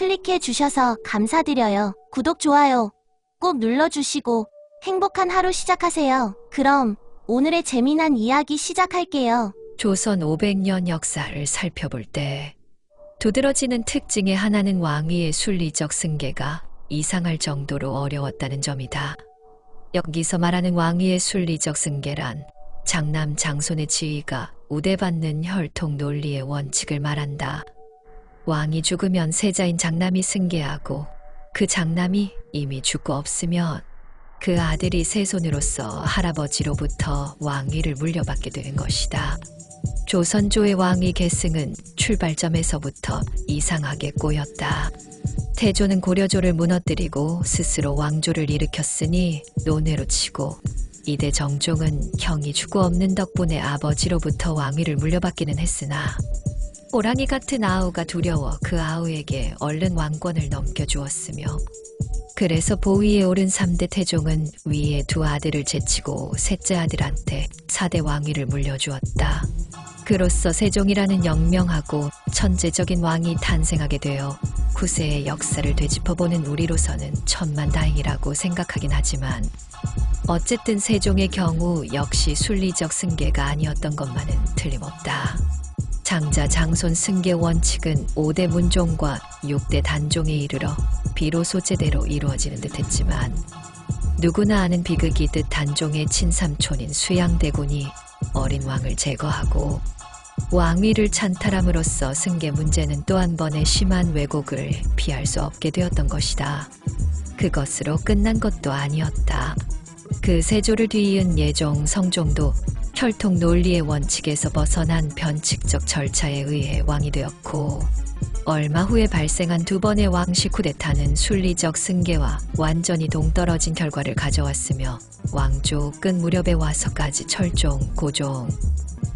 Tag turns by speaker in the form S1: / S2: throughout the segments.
S1: 클릭해 주셔서 감사드려요. 구독, 좋아요 꼭 눌러주시고 행복한 하루 시작하세요. 그럼 오늘의 재미난 이야기 시작할게요.
S2: 조선 500년 역사를 살펴볼 때 두드러지는 특징의 하나는 왕위의 순리적 승계가 이상할 정도로 어려웠다는 점이다. 여기서 말하는 왕위의 순리적 승계란 장남 장손의 지위가 우대받는 혈통 논리의 원칙을 말한다. 왕이 죽으면 세자인 장남이 승계하고 그 장남이 이미 죽고 없으면 그 아들이 세손으로서 할아버지로부터 왕위를 물려받게 되는 것이다. 조선조의 왕위 계승은 출발점에서부터 이상하게 꼬였다. 태조는 고려조를 무너뜨리고 스스로 왕조를 일으켰으니 논외로 치고 이대 정종은 형이 죽고 없는 덕분에 아버지로부터 왕위를 물려받기는 했으나 호랑이 같은 아우가 두려워 그 아우에게 얼른 왕권을 넘겨주었으며 그래서 보위에 오른 3대 태종은 위에 두 아들을 제치고 셋째 아들한테 4대 왕위를 물려주었다. 그로써 세종이라는 영명하고 천재적인 왕이 탄생하게 되어 후세의 역사를 되짚어보는 우리로서는 천만다행이라고 생각하긴 하지만 어쨌든 세종의 경우 역시 순리적 승계가 아니었던 것만은 틀림없다. 장자 장손 승계 원칙은 5대 문종과 6대 단종에 이르러 비로소 제대로 이루어지는 듯 했지만 누구나 아는 비극이듯 단종의 친삼촌인 수양대군이 어린 왕을 제거하고 왕위를 찬탈함으로써 승계 문제는 또 한 번의 심한 왜곡을 피할 수 없게 되었던 것이다. 그것으로 끝난 것도 아니었다. 그 세조를 뒤이은 예종, 성종도 혈통 논리의 원칙에서 벗어난 변칙적 절차에 의해 왕이 되었고 얼마 후에 발생한 두 번의 왕실 쿠데타는 순리적 승계와 완전히 동떨어진 결과를 가져왔으며 왕조 끝 무렵에 와서까지 철종, 고종,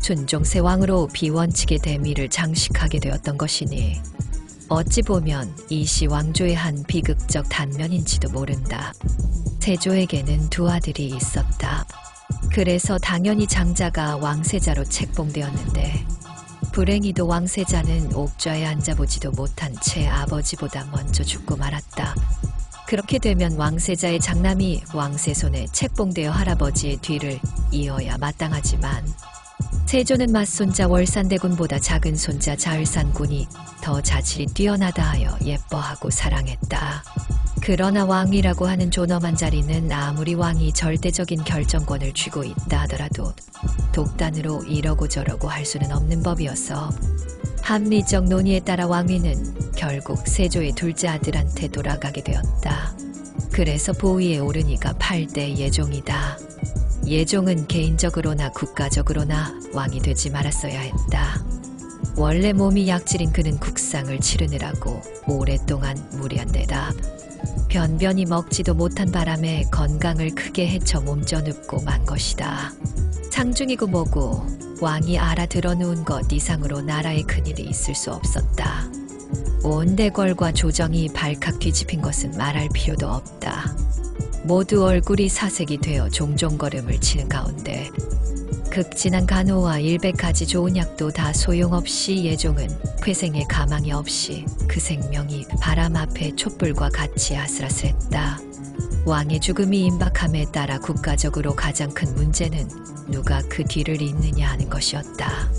S2: 순종 세 왕으로 비원칙의 대미를 장식하게 되었던 것이니 어찌 보면 이시 왕조의 한 비극적 단면인지도 모른다. 세조에게는 두 아들이 있었다. 그래서 당연히 장자가 왕세자로 책봉되었는데 불행히도 왕세자는 옥좌에 앉아보지도 못한 채 아버지보다 먼저 죽고 말았다. 그렇게 되면 왕세자의 장남이 왕세손에 책봉되어 할아버지의 뒤를 이어야 마땅하지만 세조는 맞손자 월산대군보다 작은 손자 자을산군이 더 자질이 뛰어나다 하여 예뻐하고 사랑했다. 그러나 왕이라고 하는 존엄한 자리는 아무리 왕이 절대적인 결정권을 쥐고 있다 하더라도 독단으로 이러고 저러고 할 수는 없는 법이어서 합리적 논의에 따라 왕위는 결국 세조의 둘째 아들한테 돌아가게 되었다. 그래서 보위에 오른 이가 8대 예종이다. 예종은 개인적으로나 국가적으로나 왕이 되지 말았어야 했다. 원래 몸이 약질인 그는 국상을 치르느라고 오랫동안 무리한 데다 변변히 먹지도 못한 바람에 건강을 크게 해쳐 몸져 눕고 만 것이다. 상중이고 뭐고 왕이 알아들어 놓은 것 이상으로 나라에 큰일이 있을 수 없었다. 온 대궐과 조정이 발칵 뒤집힌 것은 말할 필요도 없다. 모두 얼굴이 사색이 되어 종종 걸음을 치는 가운데 극진한 간호와 100가지 좋은 약도 다 소용없이 예종은 회생의 가망이 없이 그 생명이 바람 앞에 촛불과 같이 아슬아슬했다. 왕의 죽음이 임박함에 따라 국가적으로 가장 큰 문제는 누가 그 뒤를 잇느냐 하는 것이었다.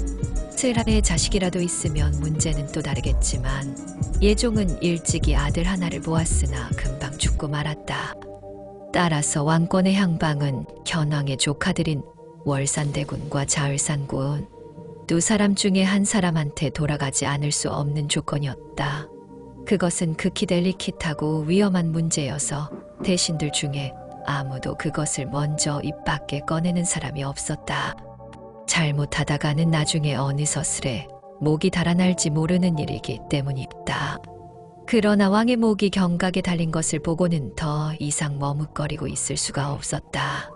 S2: 슬하의 자식이라도 있으면 문제는 또 다르겠지만 예종은 일찍이 아들 하나를 보았으나 금방 죽고 말았다. 따라서 왕권의 향방은 현왕의 조카들인 월산대군과 자을산군 두 사람 중에 한 사람한테 돌아가지 않을 수 없는 조건이었다. 그것은 극히 델리킷하고 위험한 문제여서 대신들 중에 아무도 그것을 먼저 입 밖에 꺼내는 사람이 없었다. 잘못하다가는 나중에 어느 서슬에 목이 달아날지 모르는 일이기 때문이다. 그러나 왕의 목이 경각에 달린 것을 보고는 더 이상 머뭇거리고 있을 수가 없었다.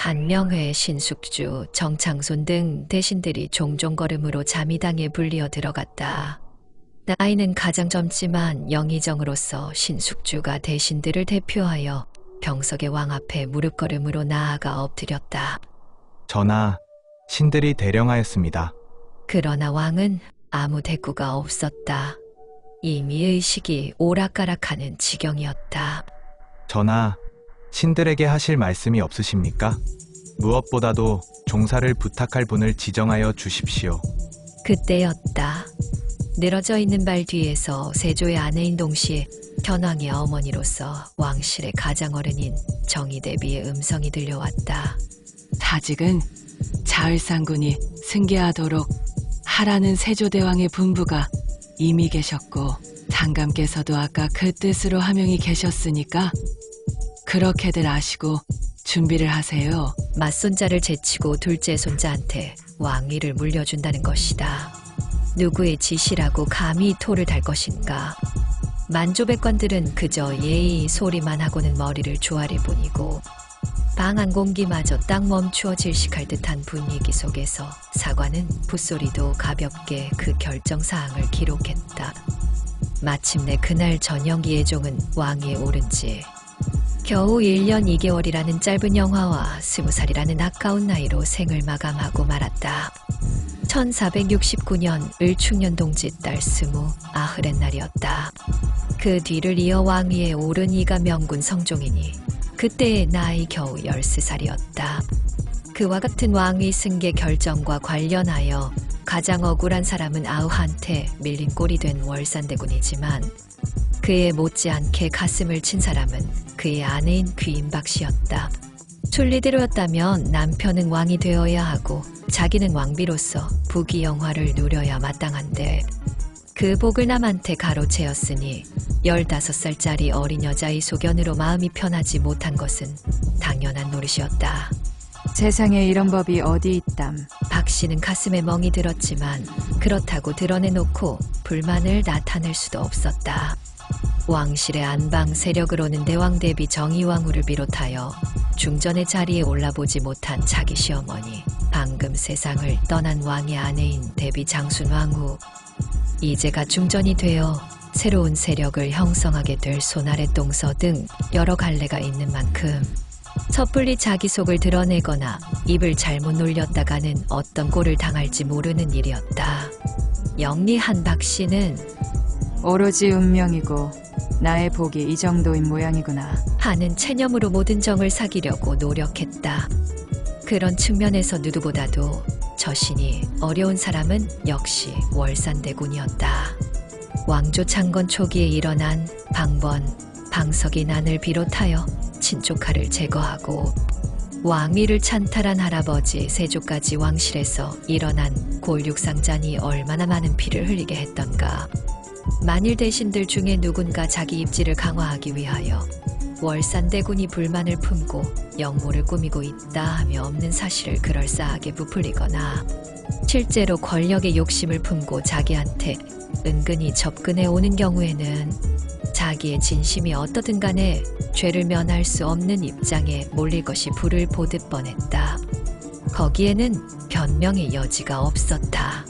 S2: 한명회, 신숙주, 정창손 등 대신들이 종종 걸음으로 잠이당에 불리어 들어갔다. 나이는 가장 젊지만 영의정으로서 신숙주가 대신들을 대표하여 병석의 왕 앞에 무릎걸음으로 나아가 엎드렸다.
S3: 전하, 신들이 대령하였습니다.
S2: 그러나 왕은 아무 대꾸가 없었다. 이미 의식이 오락가락하는 지경이었다.
S3: 전하, 신들에게 하실 말씀이 없으십니까? 무엇보다도 종사를 부탁할 분을 지정하여 주십시오.
S2: 그때였다. 늘어져 있는 발 뒤에서 세조의 아내인 동시에 견왕의 어머니로서 왕실의 가장 어른인 정의대비의 음성이 들려왔다.
S4: 사직은 자을상군이 승계하도록 하라는 세조대왕의 분부가 이미 계셨고 장감께서도 아까 그 뜻으로 하명이 계셨으니까 그렇게들 아시고 준비를 하세요.
S2: 맞손자를 제치고 둘째 손자한테 왕위를 물려준다는 것이다. 누구의 지시라고 감히 토를 달 것인가. 만조백관들은 그저 예의 소리만 하고는 머리를 조아릴 뿐이고 방한 공기마저 딱 멈추어 질식할 듯한 분위기 속에서 사관은 붓소리도 가볍게 그 결정사항을 기록했다. 마침내 그날 저녁 예종은 왕위에 오른 지 겨우 1년 2개월이라는 짧은 영화와 20살이라는 아까운 나이로 생을 마감하고 말았다. 1469년 을충년 동짓달 29의 날이었다. 그 뒤를 이어 왕위에 오른 이가 명군 성종이니 그때의 나이 겨우 13살이었다. 그와 같은 왕위 승계 결정과 관련하여 가장 억울한 사람은 아우한테 밀린 꼴이 된 월산대군이지만 그에 못지않게 가슴을 친 사람은 그의 아내인 귀인박씨였다. 순리대로였다면 남편은 왕이 되어야 하고 자기는 왕비로서 부귀영화를 누려야 마땅한데 그 복을 남한테 가로채었으니 15살짜리 어린 여자의 소견으로 마음이 편하지 못한 것은 당연한 노릇이었다.
S5: 세상에 이런 법이 어디 있담.
S2: 박씨는 가슴에 멍이 들었지만 그렇다고 드러내놓고 불만을 나타낼 수도 없었다. 왕실의 안방 세력으로는 대왕 대비 정의왕후를 비롯하여 중전의 자리에 올라보지 못한 자기 시어머니, 방금 세상을 떠난 왕의 아내인 대비 장순왕후, 이제가 중전이 되어 새로운 세력을 형성하게 될 손아래 동서 등 여러 갈래가 있는 만큼 섣불리 자기 속을 드러내거나 입을 잘못 놀렸다가는 어떤 꼴을 당할지 모르는 일이었다. 영리한 박씨는
S5: 오로지 운명이고 나의 복이 이 정도인 모양이구나.
S2: 하는 체념으로 모든 정을 사귀려고 노력했다. 그런 측면에서 누구보다도 저신이 어려운 사람은 역시 월산대군이었다. 왕조 창건 초기에 일어난 방번, 방석이 난을 비롯하여 친족하를 제거하고 왕위를 찬탈한 할아버지 세조까지 왕실에서 일어난 골육상잔이 얼마나 많은 피를 흘리게 했던가. 만일 대신들 중에 누군가 자기 입지를 강화하기 위하여 월산대군이 불만을 품고 역모를 꾸미고 있다 하며 없는 사실을 그럴싸하게 부풀리거나 실제로 권력의 욕심을 품고 자기한테 은근히 접근해 오는 경우에는 자기의 진심이 어떻든 간에 죄를 면할 수 없는 입장에 몰릴 것이 불을 보듯 뻔했다. 거기에는 변명의 여지가 없었다.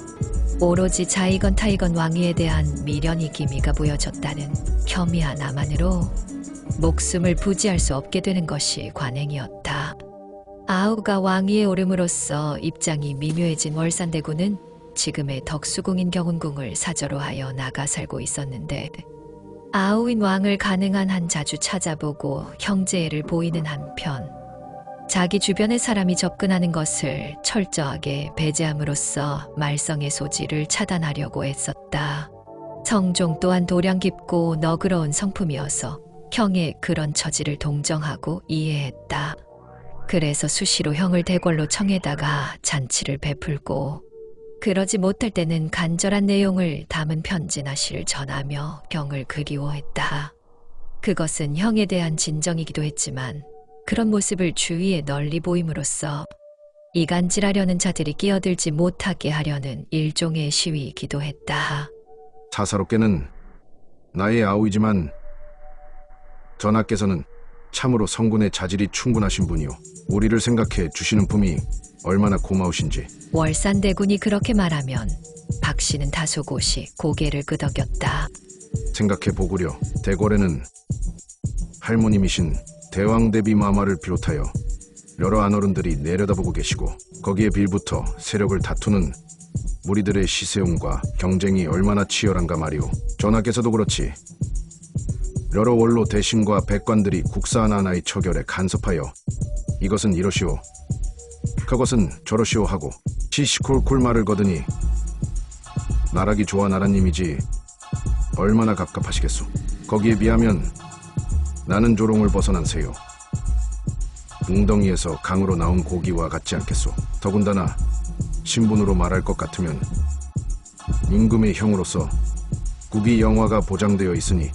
S2: 오로지 자이건 타이건 왕위에 대한 미련이 기미가 보여졌다는 혐의 하나만으로 목숨을 부지할 수 없게 되는 것이 관행이었다. 아우가 왕위에 오름으로써 입장이 미묘해진 월산대군은 지금의 덕수궁인 경운궁을 사저로 하여 나가 살고 있었는데 아우인 왕을 가능한 한 자주 찾아보고 형제애를 보이는 한편 자기 주변의 사람이 접근하는 것을 철저하게 배제함으로써 말썽의 소지를 차단하려고 애썼다. 성종 또한 도량 깊고 너그러운 성품이어서 형의 그런 처지를 동정하고 이해했다. 그래서 수시로 형을 대궐로 청해다가 잔치를 베풀고 그러지 못할 때는 간절한 내용을 담은 편지나 시를 전하며 형을 그리워했다. 그것은 형에 대한 진정이기도 했지만 그런 모습을 주위에 널리 보임으로써 이간질하려는 자들이 끼어들지 못하게 하려는 일종의 시위이기도 했다.
S6: 사사롭게는 나의 아우이지만 전하께서는 참으로 성군의 자질이 충분하신 분이오. 우리를 생각해 주시는 품이 얼마나 고마우신지.
S2: 월산대군이 그렇게 말하면 박씨는 다소곳이 고개를 끄덕였다.
S6: 생각해 보구려. 대궐에는 할머님이신 대왕대비 마마를 비롯하여 여러 안어른들이 내려다보고 계시고 거기에 빌부터 세력을 다투는 무리들의 시세움과 경쟁이 얼마나 치열한가 말이오. 전하께서도 그렇지. 여러 원로 대신과 백관들이 국사한 하나의 처결에 간섭하여 이것은 이러시오, 그것은 저러시오 하고 시시콜콜 말을 거드니 나라기 좋아 나라님이지 얼마나 갑갑하시겠소. 거기에 비하면 나는 조롱을 벗어난 새요, 웅덩이에서 강으로 나온 고기와 같지 않겠소. 더군다나 신분으로 말할 것 같으면 임금의 형으로서 국위 영화가 보장되어 있으니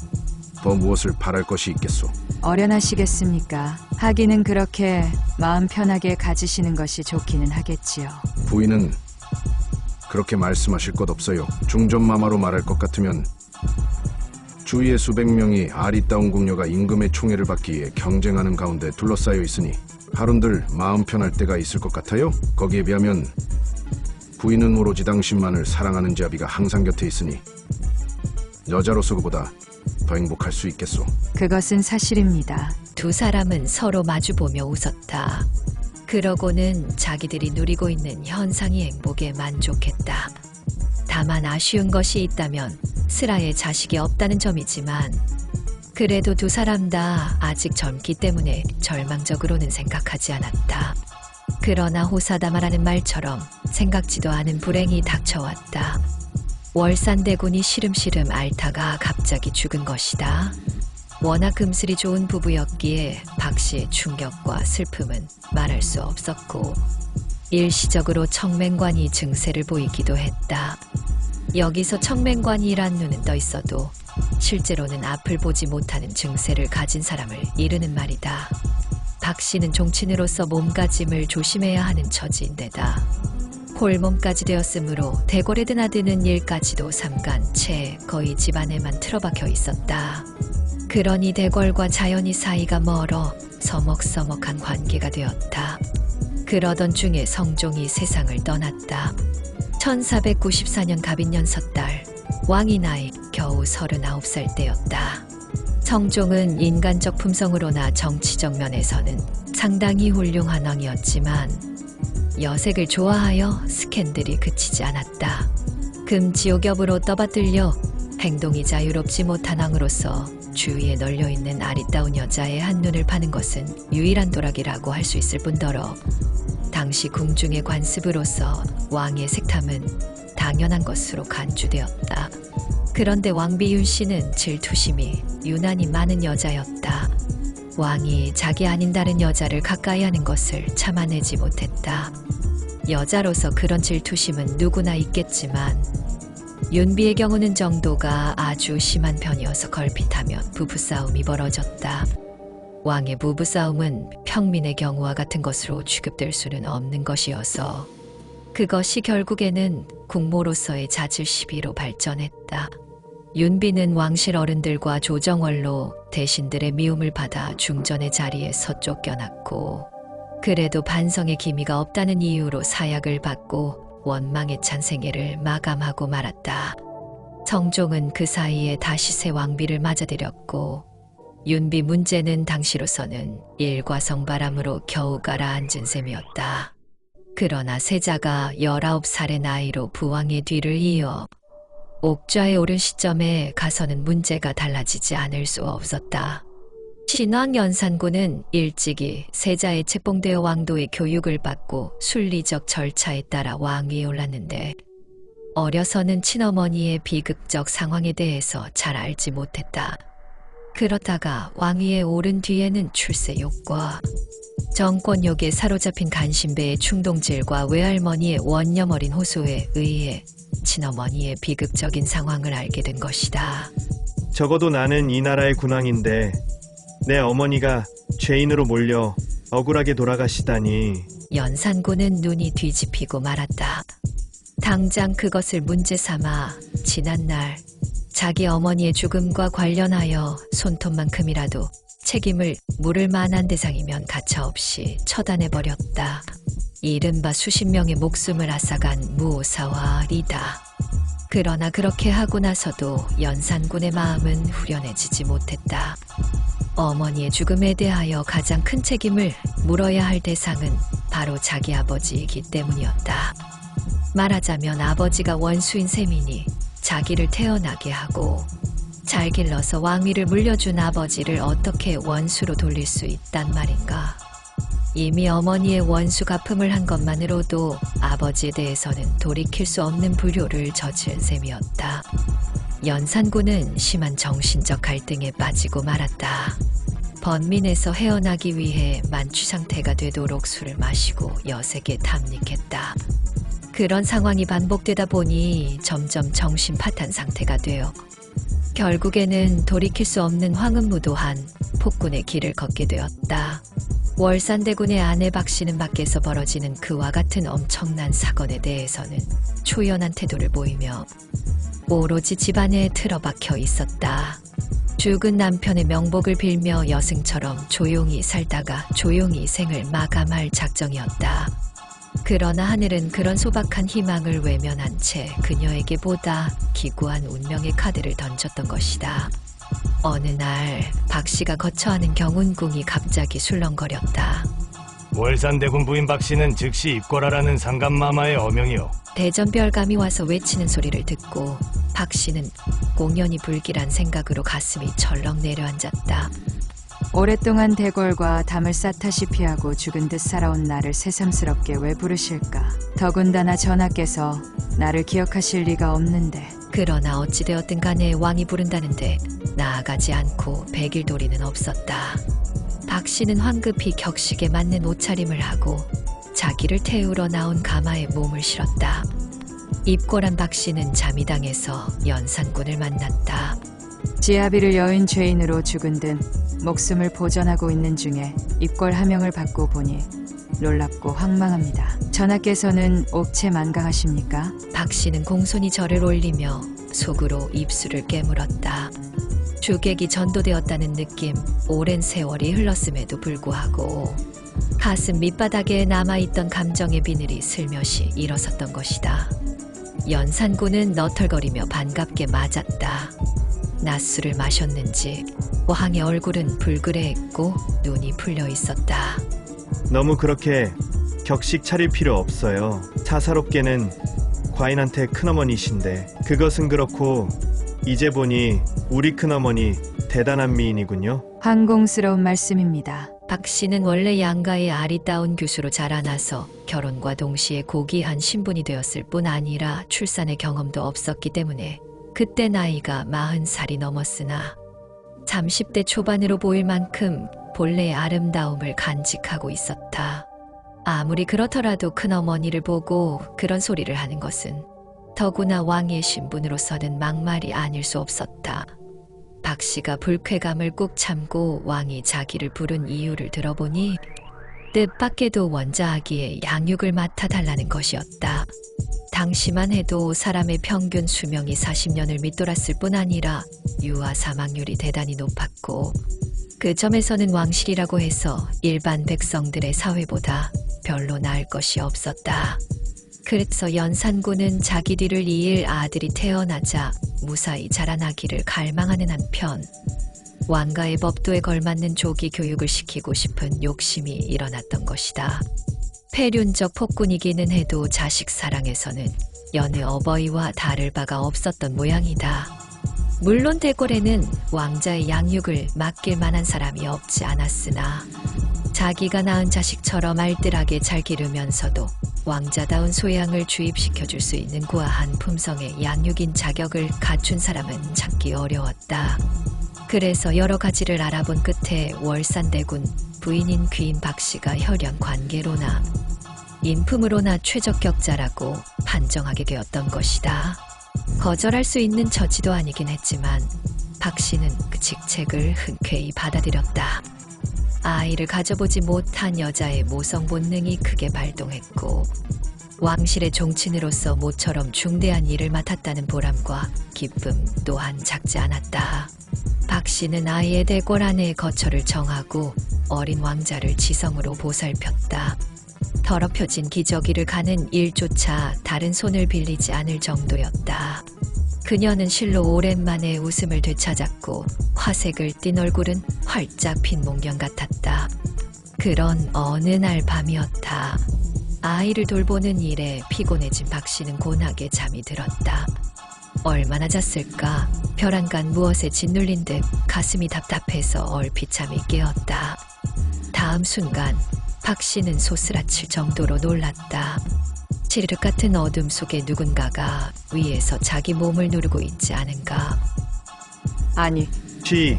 S6: 더 무엇을 바랄 것이 있겠소.
S5: 어련하시겠습니까? 하기는 그렇게 마음 편하게 가지시는 것이 좋기는 하겠지요.
S6: 부인은 그렇게 말씀하실 것 없어요. 중전마마로 말할 것 같으면 주위의 수백 명이 아리따운 궁녀가 임금의 총애를 받기 위해 경쟁하는 가운데 둘러싸여 있으니 하룬들 마음 편할 때가 있을 것 같아요. 거기에 비하면 부인은 오로지 당신만을 사랑하는 자비가 항상 곁에 있으니 여자로서 그보다 더 행복할 수 있겠소.
S5: 그것은 사실입니다.
S2: 두 사람은 서로 마주보며 웃었다. 그러고는 자기들이 누리고 있는 현상의 행복에 만족했다. 다만 아쉬운 것이 있다면 슬아의 자식이 없다는 점이지만 그래도 두 사람 다 아직 젊기 때문에 절망적으로는 생각하지 않았다. 그러나 호사다마라는 말처럼 생각지도 않은 불행이 닥쳐왔다. 월산대군이 시름시름 앓다가 갑자기 죽은 것이다. 워낙 금슬이 좋은 부부였기에 박씨의 충격과 슬픔은 말할 수 없었고 일시적으로 청맹관이 증세를 보이기도 했다. 여기서 청맹관이란 눈은 떠 있어도 실제로는 앞을 보지 못하는 증세를 가진 사람을 이르는 말이다. 박씨는 종친으로서 몸가짐을 조심해야 하는 처지인데다 홀몸까지 되었으므로 대궐에 드나드는 일까지도 삼간 채 거의 집안에만 틀어박혀 있었다. 그러니 대궐과 자연히 사이가 멀어 서먹서먹한 관계가 되었다. 그러던 중에 성종이 세상을 떠났다. 1494년 갑인년 섣달, 왕이 나이 겨우 39살 때였다. 성종은 인간적 품성으로나 정치적 면에서는 상당히 훌륭한 왕이었지만 여색을 좋아하여 스캔들이 그치지 않았다. 금지옥엽으로 떠받들려 행동이 자유롭지 못한 왕으로서 주위에 널려있는 아리따운 여자의 한눈을 파는 것은 유일한 도락이라고 할 수 있을 뿐더러 당시 궁중의 관습으로서 왕의 색탐은 당연한 것으로 간주되었다. 그런데 왕비윤 씨는 질투심이 유난히 많은 여자였다. 왕이 자기 아닌 다른 여자를 가까이 하는 것을 참아내지 못했다. 여자로서 그런 질투심은 누구나 있겠지만 윤비의 경우는 정도가 아주 심한 편이어서 걸핏하면 부부싸움이 벌어졌다. 왕의 부부싸움은 평민의 경우와 같은 것으로 취급될 수는 없는 것이어서 그것이 결국에는 국모로서의 자질 시비로 발전했다. 윤비는 왕실 어른들과 조정월로 대신들의 미움을 받아 중전의 자리에서 쫓겨났고 그래도 반성의 기미가 없다는 이유로 사약을 받고 원망에 찬 생애를 마감하고 말았다. 성종은 그 사이에 다시 새 왕비를 맞아들였고 윤비 문제는 당시로서는 일과성바람으로 겨우 가라앉은 셈이었다. 그러나 세자가 19살의 나이로 부왕의 뒤를 이어 옥좌에 오른 시점에 가서는 문제가 달라지지 않을 수 없었다. 신왕 연산군은 일찍이 세자에 책봉되어 왕도의 교육을 받고 순리적 절차에 따라 왕위에 올랐는데 어려서는 친어머니의 비극적 상황에 대해서 잘 알지 못했다. 그러다가 왕위에 오른 뒤에는 출세욕과 정권욕에 사로잡힌 간신배의 충동질과 외할머니의 원념어린 호소에 의해 친어머니의 비극적인 상황을 알게 된 것이다.
S7: 적어도 나는 이 나라의 군왕인데 내 어머니가 죄인으로 몰려 억울하게 돌아가시다니.
S2: 연산군은 눈이 뒤집히고 말았다. 당장 그것을 문제 삼아 지난날 자기 어머니의 죽음과 관련하여 손톱만큼이라도 책임을 물을 만한 대상이면 가차없이 처단해버렸다. 이른바 수십 명의 목숨을 앗아간 무오사와 리다. 그러나 그렇게 하고 나서도 연산군의 마음은 후련해지지 못했다. 어머니의 죽음에 대하여 가장 큰 책임을 물어야 할 대상은 바로 자기 아버지이기 때문이었다. 말하자면 아버지가 원수인 셈이니 자기를 태어나게 하고 잘 길러서 왕위를 물려준 아버지를 어떻게 원수로 돌릴 수 있단 말인가. 이미 어머니의 원수 갚음을 한 것만으로도 아버지에 대해서는 돌이킬 수 없는 불효를 저지른 셈이었다. 연산군은 심한 정신적 갈등에 빠지고 말았다. 번민에서 헤어나기 위해 만취 상태가 되도록 술을 마시고 여색에 탐닉했다. 그런 상황이 반복되다 보니 점점 정신 파탄 상태가 되어 결국에는 돌이킬 수 없는 황음무도한 폭군의 길을 걷게 되었다. 월산대군의 아내 박씨는 밖에서 벌어지는 그와 같은 엄청난 사건에 대해서는 초연한 태도를 보이며 오로지 집안에 틀어박혀 있었다. 죽은 남편의 명복을 빌며 여승처럼 조용히 살다가 조용히 생을 마감할 작정이었다. 그러나 하늘은 그런 소박한 희망을 외면한 채 그녀에게 보다 기구한 운명의 카드를 던졌던 것이다. 어느 날 박씨가 거처하는 경운궁이 갑자기 술렁거렸다.
S8: 월산대군 부인 박씨는 즉시 입궐하라는 상감마마의 어명이오.
S2: 대전별감이 와서 외치는 소리를 듣고 박씨는 공연이 불길한 생각으로 가슴이 철렁 내려앉았다.
S5: 오랫동안 대궐과 담을 쌓다시피 하고 죽은 듯 살아온 나를 새삼스럽게 왜 부르실까? 더군다나 전하께서 나를 기억하실 리가 없는데.
S2: 그러나 어찌되었든 간에 왕이 부른다는데 나아가지 않고 백일도리는 없었다. 박씨는 황급히 격식에 맞는 옷차림을 하고 자기를 태우러 나온 가마에 몸을 실었다. 입궐한 박씨는 잠이당에서 연산군을 만났다.
S5: 지아비를 여인 죄인으로 죽은 듯 목숨을 보전하고 있는 중에 입궐 하명을 받고 보니 놀랍고 황망합니다. 전하께서는 옥체 만강하십니까?
S2: 박씨는 공손히 절을 올리며 속으로 입술을 깨물었다. 주객이 전도되었다는 느낌, 오랜 세월이 흘렀음에도 불구하고 가슴 밑바닥에 남아있던 감정의 비늘이 슬며시 일어섰던 것이다. 연산군은 너털거리며 반갑게 맞았다. 낮술을 마셨는지 왕의 얼굴은 불그레했고 눈이 풀려 있었다.
S7: 너무 그렇게 격식 차릴 필요 없어요. 사사롭게는 과인한테 큰어머니신데 그것은 그렇고 이제 보니 우리 큰어머니 대단한 미인이군요.
S5: 황공스러운 말씀입니다.
S2: 박씨는 원래 양가의 아리따운 교수로 자라나서 결혼과 동시에 고귀한 신분이 되었을 뿐 아니라 출산의 경험도 없었기 때문에 그때 나이가 40살이 넘었으나 30대 초반으로 보일 만큼 본래의 아름다움을 간직하고 있었다. 아무리 그렇더라도 큰어머니를 보고 그런 소리를 하는 것은 더구나 왕의 신분으로서는 막말이 아닐 수 없었다. 박씨가 불쾌감을 꾹 참고 왕이 자기를 부른 이유를 들어보니 뜻밖에도 원자아기의 양육을 맡아달라는 것이었다. 당시만 해도 사람의 평균 수명이 40년을 밑돌았을 뿐 아니라 유아 사망률이 대단히 높았고 그 점에서는 왕실이라고 해서 일반 백성들의 사회보다 별로 나을 것이 없었다. 그래서 연산군은 자기 뒤를 이을 아들이 태어나자 무사히 자라나기를 갈망하는 한편 왕가의 법도에 걸맞는 조기 교육을 시키고 싶은 욕심이 일어났던 것이다. 폐륜적 폭군이기는 해도 자식 사랑에서는 여느 어버이와 다를 바가 없었던 모양이다. 물론 대궐에는 왕자의 양육을 맡길 만한 사람이 없지 않았으나 자기가 낳은 자식처럼 알뜰하게 잘 기르면서도 왕자다운 소양을 주입시켜줄 수 있는 구아한 품성의 양육인 자격을 갖춘 사람은 찾기 어려웠다. 그래서 여러 가지를 알아본 끝에 월산대군 부인인 귀인 박씨가 혈연 관계로나 인품으로나 최적격자라고 판정하게 되었던 것이다. 거절할 수 있는 처지도 아니긴 했지만 박씨는 그 직책을 흔쾌히 받아들였다. 아이를 가져보지 못한 여자의 모성 본능이 크게 발동했고 왕실의 종친으로서 모처럼 중대한 일을 맡았다는 보람과 기쁨 또한 작지 않았다. 박씨는 아이의 대궐 안에 거처를 정하고 어린 왕자를 지성으로 보살폈다. 더럽혀진 기저귀를 가는 일조차 다른 손을 빌리지 않을 정도였다. 그녀는 실로 오랜만에 웃음을 되찾았고 화색을 띤 얼굴은 활짝 핀 몽경 같았다. 그런 어느 날 밤이었다. 아이를 돌보는 일에 피곤해진 박씨는 곤하게 잠이 들었다. 얼마나 잤을까? 벼랑간 무엇에 짓눌린 듯 가슴이 답답해서 얼핏 잠이 깨었다. 다음 순간 박 씨는 소스라칠 정도로 놀랐다. 칠흑 같은 어둠 속에 누군가가 위에서 자기 몸을 누르고 있지 않은가.
S5: 아니,
S7: 쥐,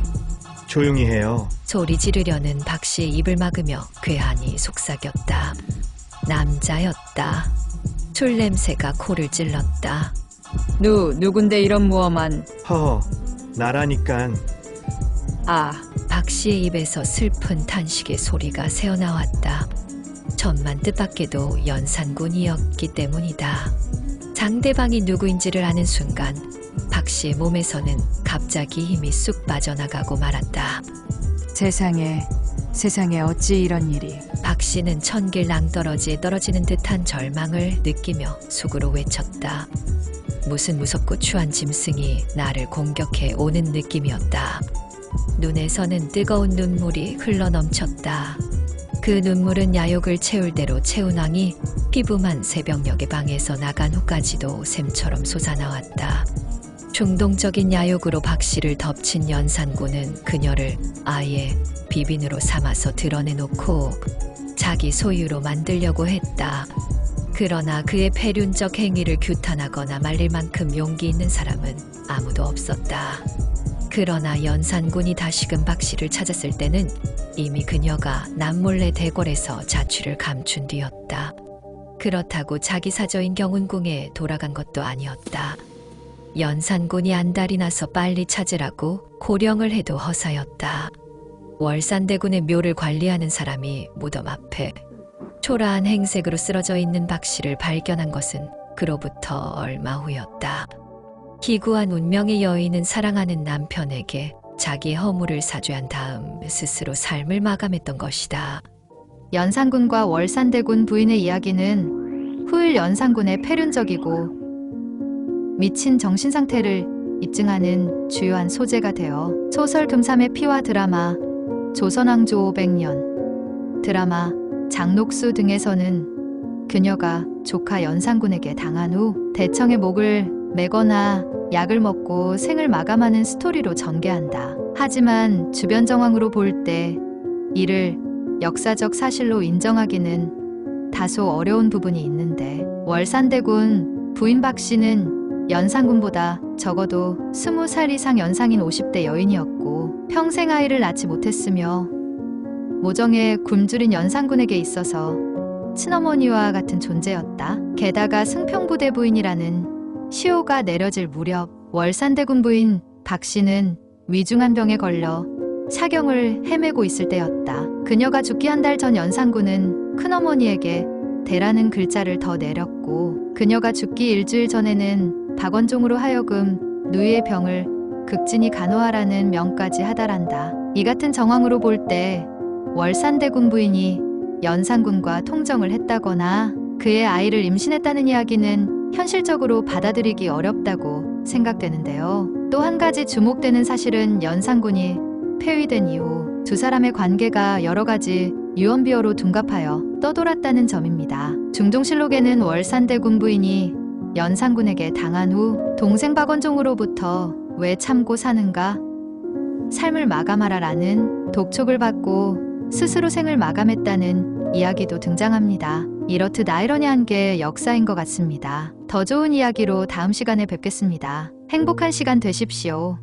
S7: 조용히 해요.
S2: 소리 지르려는 박 씨의 입을 막으며 괴한이 속삭였다. 남자였다. 술 냄새가 코를 찔렀다.
S5: 누군데 이런 무엄한.
S7: 허허, 나라니깐.
S5: 아,
S2: 박 씨의 입에서 슬픈 탄식의 소리가 새어나왔다. 천만 뜻밖에도 연산군이었기 때문이다. 상대방이 누구인지를 아는 순간 박 씨의 몸에서는 갑자기 힘이 쑥 빠져나가고 말았다.
S5: 세상에 어찌 이런 일이.
S2: 박 씨는 천길 낭떠러지에 떨어지는 듯한 절망을 느끼며 속으로 외쳤다. 무슨 무섭고 추한 짐승이 나를 공격해 오는 느낌이었다. 눈에서는 뜨거운 눈물이 흘러넘쳤다. 그 눈물은 야욕을 채울 대로 채운 왕이 피부만 새벽녘의 방에서 나간 후까지도 샘처럼 솟아나왔다. 충동적인 야욕으로 박 씨를 덮친 연산군은 그녀를 아예 비빈으로 삼아서 드러내놓고 자기 소유로 만들려고 했다. 그러나 그의 폐륜적 행위를 규탄하거나 말릴 만큼 용기 있는 사람은 아무도 없었다. 그러나 연산군이 다시금 박 씨를 찾았을 때는 이미 그녀가 남몰래 대궐에서 자취를 감춘 뒤였다. 그렇다고 자기 사저인 경운궁에 돌아간 것도 아니었다. 연산군이 안달이 나서 빨리 찾으라고 고령을 해도 허사였다. 월산대군의 묘를 관리하는 사람이 무덤 앞에 초라한 행색으로 쓰러져 있는 박 씨를 발견한 것은 그로부터 얼마 후였다. 기구한 운명의 여인은 사랑하는 남편에게 자기 허물을 사죄한 다음 스스로 삶을 마감했던 것이다.
S9: 연산군과 월산대군 부인의 이야기는 후일 연산군의 폐륜적이고 미친 정신상태를 입증하는 주요한 소재가 되어 소설 금삼의 피와 드라마 조선왕조 500년, 드라마 장녹수 등에서는 그녀가 조카 연산군에게 당한 후 대청의 목을 매거나 약을 먹고 생을 마감하는 스토리로 전개한다. 하지만 주변 정황으로 볼 때 이를 역사적 사실로 인정하기는 다소 어려운 부분이 있는데 월산대군 부인 박 씨는 연산군보다 적어도 20살 이상 연상인 50대 여인이었고 평생 아이를 낳지 못했으며 모정의 굶주린 연산군에게 있어서 친어머니와 같은 존재였다. 게다가 승평부대 부인이라는 시효가 내려질 무렵 월산대군 부인 박 씨는 위중한 병에 걸려 사경을 헤매고 있을 때였다. 그녀가 죽기 한 달 전 연산군은 큰어머니에게 대라는 글자를 더 내렸고 그녀가 죽기 일주일 전에는 박원종으로 하여금 누이의 병을 극진히 간호하라는 명까지 하달한다. 이 같은 정황으로 볼 때 월산대군 부인이 연산군과 통정을 했다거나 그의 아이를 임신했다는 이야기는 현실적으로 받아들이기 어렵다고 생각되는데요. 또 한 가지 주목되는 사실은 연산군이 폐위된 이후 두 사람의 관계가 여러 가지 유언비어로 둔갑하여 떠돌았다는 점입니다. 중종실록에는 월산대군 부인이 연산군에게 당한 후 동생 박원종으로부터 왜 참고 사는가? 삶을 마감하라라는 독촉을 받고 스스로 생을 마감했다는 이야기도 등장합니다. 이렇듯 아이러니한 게 역사인 것 같습니다. 더 좋은 이야기로 다음 시간에 뵙겠습니다. 행복한 시간 되십시오.